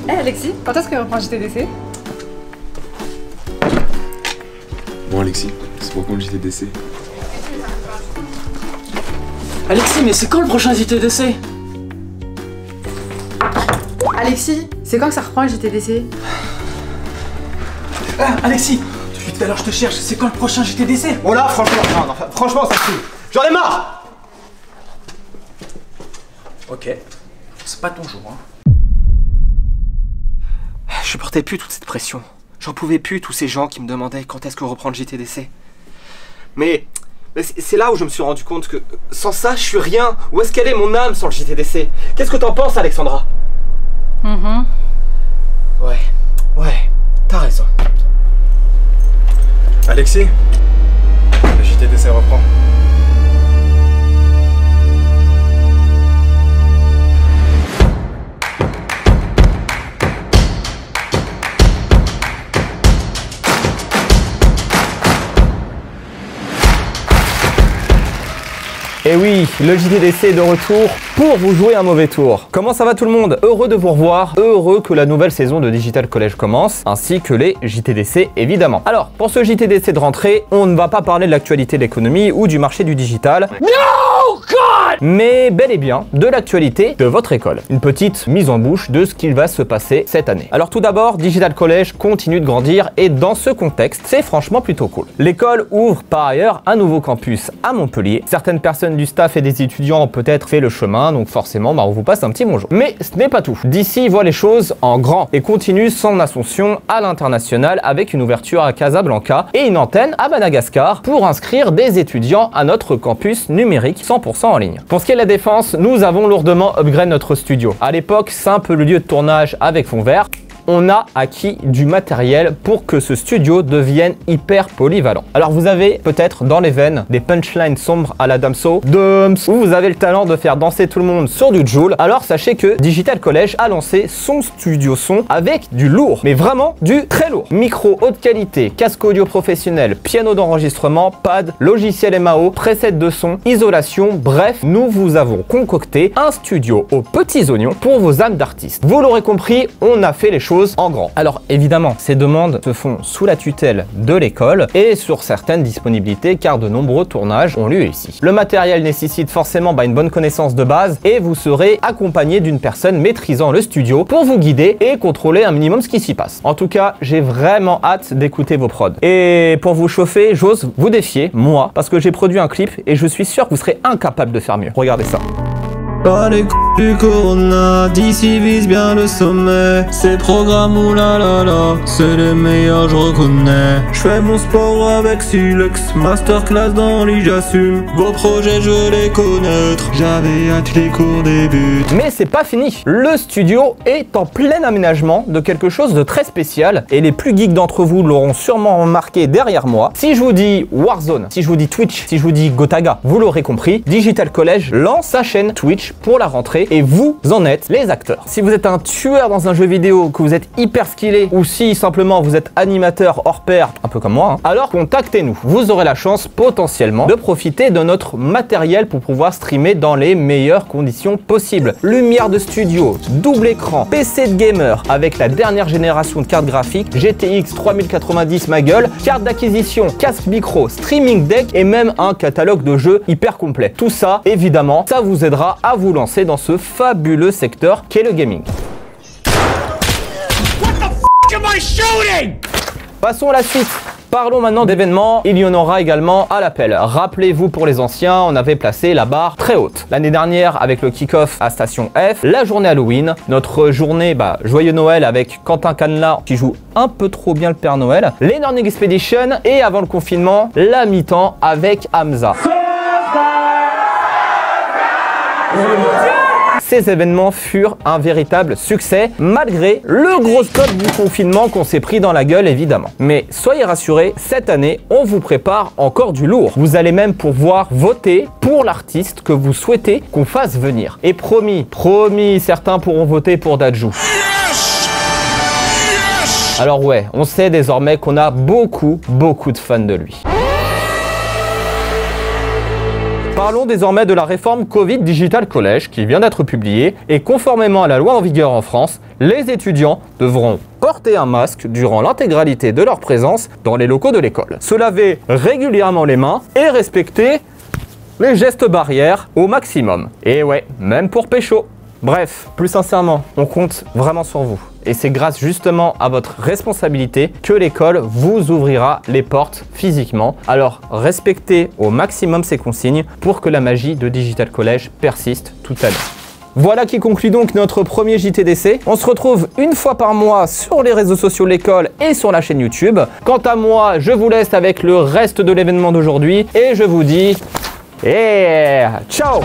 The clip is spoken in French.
Eh hey Alexis, quand est-ce qu'on reprend JTDC? Bon Alexis, c'est pour quand le JTDC? Alexis, mais c'est quand le prochain JTDC? Alexis, c'est quand que ça reprend le JTDC? Ah, Alexis, depuis tout à l'heure je te cherche, c'est quand le prochain JTDC? Oh là, franchement, non, franchement, ça suffit. J'en ai marre. Ok, c'est pas ton jour, hein. Je supportais plus toute cette pression. J'en pouvais plus, tous ces gens qui me demandaient quand est-ce qu'on reprend le JTDC. Mais c'est là où je me suis rendu compte que sans ça, je suis rien. Où est-ce qu'elle est mon âme sans le JTDC? Qu'est-ce que t'en penses, Alexandra? Ouais, t'as raison. Alexis, le JTDC reprend. Et oui, le JTDC est de retour pour vous jouer un mauvais tour. Comment ça va tout le monde? Heureux de vous revoir, heureux que la nouvelle saison de Digital College commence, ainsi que les JTDC évidemment. Alors, pour ce JTDC de rentrée, on ne va pas parler de l'actualité de l'économie ou du marché du digital. No God! Mais bel et bien de l'actualité de votre école. Une petite mise en bouche de ce qu'il va se passer cette année. Alors tout d'abord, Digital College continue de grandir et dans ce contexte, c'est franchement plutôt cool. L'école ouvre par ailleurs un nouveau campus à Montpellier. Certaines personnes du staff et des étudiants ont peut-être fait le chemin, donc forcément on vous passe un petit bonjour. Mais ce n'est pas tout. DC voit les choses en grand et continue son ascension à l'international avec une ouverture à Casablanca et une antenne à Madagascar pour inscrire des étudiants à notre campus numérique 100% en ligne. Pour ce qui est de la défense, nous avons lourdement upgrade notre studio. À l'époque, simple lieu de tournage avec fond vert. On a acquis du matériel pour que ce studio devienne hyper polyvalent. Alors vous avez peut-être dans les veines des punchlines sombres à la Damso, où vous avez le talent de faire danser tout le monde sur du Joule. Alors sachez que Digital College a lancé son studio son avec du lourd, mais vraiment du très lourd. Micro haute qualité, casque audio professionnel, piano d'enregistrement, pad, logiciel MAO, preset de son, isolation, bref, nous vous avons concocté un studio aux petits oignons pour vos âmes d'artistes. Vous l'aurez compris, on a fait les choses en grand. Alors évidemment, ces demandes se font sous la tutelle de l'école et sur certaines disponibilités car de nombreux tournages ont lieu ici. Le matériel nécessite forcément une bonne connaissance de base et vous serez accompagné d'une personne maîtrisant le studio pour vous guider et contrôler un minimum ce qui s'y passe. En tout cas, j'ai vraiment hâte d'écouter vos prods. Et pour vous chauffer, j'ose vous défier, moi, parce que j'ai produit un clip et je suis sûr que vous serez incapable de faire mieux. Regardez ça. Pas les du Corona, d'ici vise bien le sommet. Ces programmes, oulala, c'est les meilleurs, je reconnais. Je fais mon sport avec Silex, masterclass dans l'île, j'assume. Vos projets, je les connaître, j'avais hâte les cours débutent. Mais c'est pas fini. Le studio est en plein aménagement de quelque chose de très spécial et les plus geeks d'entre vous l'auront sûrement remarqué derrière moi. Si je vous dis Warzone, si je vous dis Twitch, si je vous dis Gotaga, vous l'aurez compris, Digital College lance sa chaîne Twitch pour la rentrée et vous en êtes les acteurs. Si vous êtes un tueur dans un jeu vidéo, que vous êtes hyper skillé ou si simplement vous êtes animateur hors pair, un peu comme moi, alors contactez-nous. Vous aurez la chance potentiellement de profiter de notre matériel pour pouvoir streamer dans les meilleures conditions possibles. Lumière de studio, double écran, PC de gamer avec la dernière génération de cartes graphiques, GTX 3090 ma gueule, carte d'acquisition, casque micro, streaming deck et même un catalogue de jeux hyper complet. Tout ça, évidemment, ça vous aidera à vous lancer dans ce fabuleux secteur qu'est le gaming. Passons à la suite. Parlons maintenant d'événements, il y en aura également à l'appel. Rappelez-vous pour les anciens, on avait placé la barre très haute. L'année dernière avec le kick-off à Station F, la journée Halloween, notre journée Joyeux Noël avec Quentin Canela qui joue un peu trop bien le Père Noël, les Learning Expedition et avant le confinement, la mi-temps avec Hamza. Ces événements furent un véritable succès, malgré le gros stop du confinement qu'on s'est pris dans la gueule évidemment. Mais soyez rassurés, cette année, on vous prépare encore du lourd. Vous allez même pouvoir voter pour l'artiste que vous souhaitez qu'on fasse venir. Et promis, certains pourront voter pour Dadju. Alors ouais, on sait désormais qu'on a beaucoup de fans de lui. Parlons désormais de la réforme Covid Digital College qui vient d'être publiée et conformément à la loi en vigueur en France, les étudiants devront porter un masque durant l'intégralité de leur présence dans les locaux de l'école, se laver régulièrement les mains et respecter les gestes barrières au maximum. Et ouais, même pour pécho. Bref, plus sincèrement, on compte vraiment sur vous. Et c'est grâce justement à votre responsabilité que l'école vous ouvrira les portes physiquement. Alors respectez au maximum ces consignes pour que la magie de Digital College persiste toute l'année. Voilà qui conclut donc notre premier JTDC. On se retrouve une fois par mois sur les réseaux sociaux de l'école et sur la chaîne YouTube. Quant à moi, je vous laisse avec le reste de l'événement d'aujourd'hui et je vous dis ciao!